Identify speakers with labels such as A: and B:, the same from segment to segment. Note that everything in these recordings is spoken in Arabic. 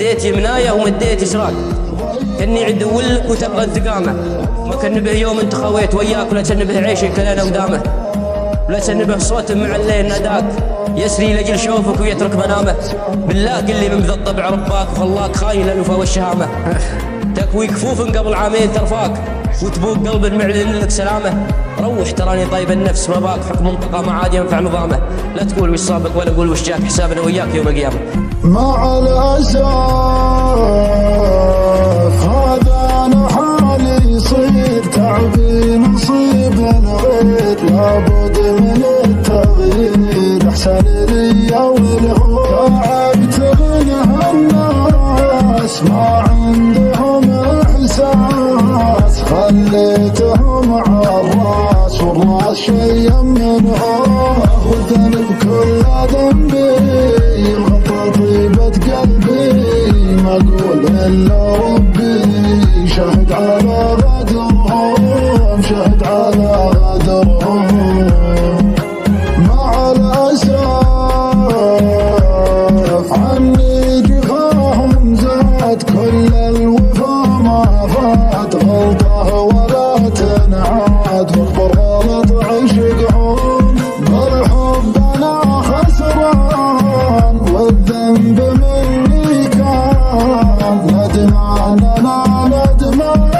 A: مديت يمنايه ومديت يسراك، كني عدو لك وتبغى انتقامه. ما كان به يوم انت خويت وياك، ولا كان به عيشي كلنا ودامه، ولا كان به صوت مع الليل ناداك يسري لجل شوفك ويترك منامه. بالله قل لي من ذا الطبع رباك وخلاك خاين الوفا والشهامه. تكوي كفوف قبل عامين ترفاك، وتبوق قلب المعلن لك سلامه. روح تراني طيب النفس، ما باك حكم منطقه ما عاد ينفع نظامه. لا تقول وش صابك ولا قول وش جاك، حسابنا وياك يوم القيامه.
B: مع الأسف هذا أنا حالي يصير، تعبي نصيب الغير، لابد من التغيير. أحسن لي والهو تعبت من هالناس ما عندهم إحساس، خليتهم عالراس والراس شيء منهم. وذنب كل ذنبي غطى طيبة قلبي، ما أقول إلا ربي شهد على غدرهم، شهد على غدرهم. مع الأسف عني جفاهم زاد، كل الوفا ما فات غلطه ولا تنعاد، واكبر غلط عشقهم بالحب أنا خسران، والذنب مني كان ندمان. أنا ندمان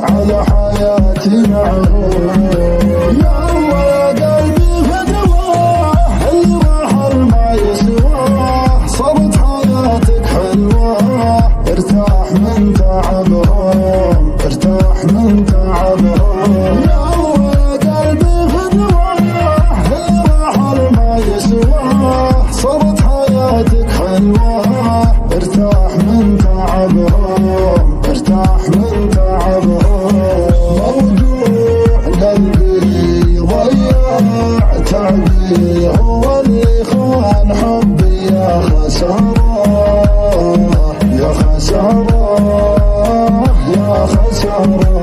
B: على حياتي معهم. يا الله قلبي فدواه اللي راح ما يسواه، صارت حياتك حلوة ارتاح من تعبهم، ارتاح من تعبهم. يا الله قلبي فدواه اللي راح ما يسواه، صارت حياتك حلوة ارتاح من تعبهم، ارتاح من تعبهم. موجوع قلبي ضيع تعبي، هو اللي خان حبي. يا خسارة يا خسارة يا خسارة.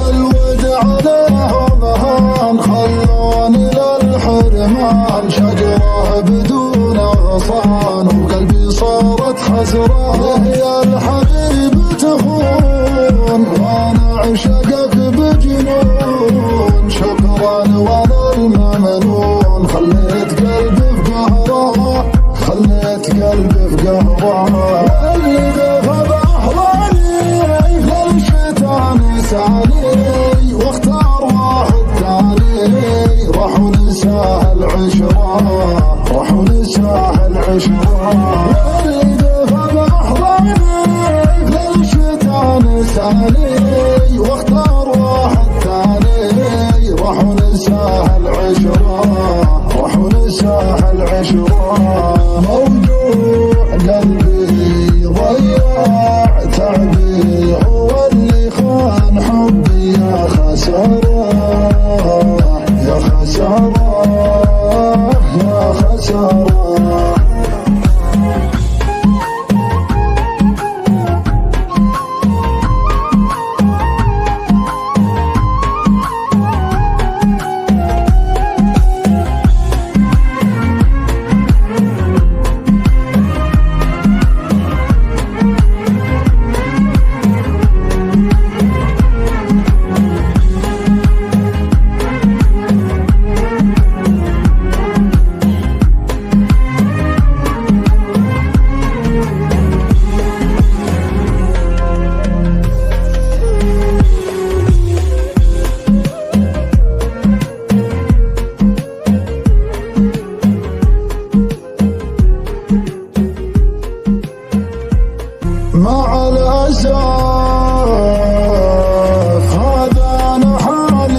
B: الود عليهم هان، خلوني للحرمان شجرة بدون غصان، وقلبي صارت خسران. يا الحبيب تخون وانا عشقك بجنون، شكرا وانا الممنون. خليت قلبي في قهره، خليت قلبي في قهره. اللي ذهب أحضاني للشيطان ساني، واختار واحد ثاني. راح ونساه العشرة، راح ونساه العشرة. اللي ذهب أحضاني للشيطان ساني، واختار واحد ثاني. راح ونساه العشرة، راح ونساه العشرة. موجوع قلبي ضيع تعبي، هو اللي خان حبي. يا خسارة يا خسارة.